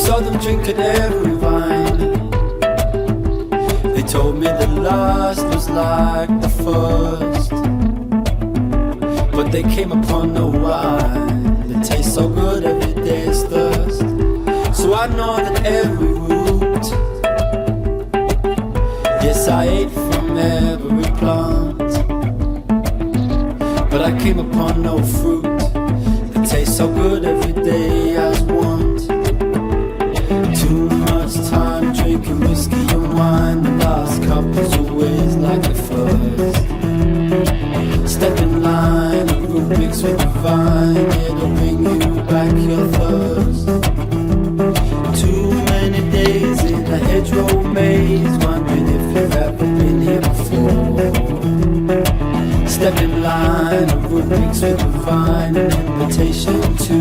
saw them drinking every wine. They told me the last was like the first, but they came upon no wine that tastes so good every day's thirst. So I know that every root, yes, I ate from every plant, but I came upon no fruit that tastes so good every day as want. Too much time drinking whiskey and wine. The last cup was always like the first. Step in line, the root mixed with the vine. It'll bring you back your thirst. Too many days in a hedgerow maze, wondering if you've ever been here before. Step in line, the root mixed with the vine. An invitation to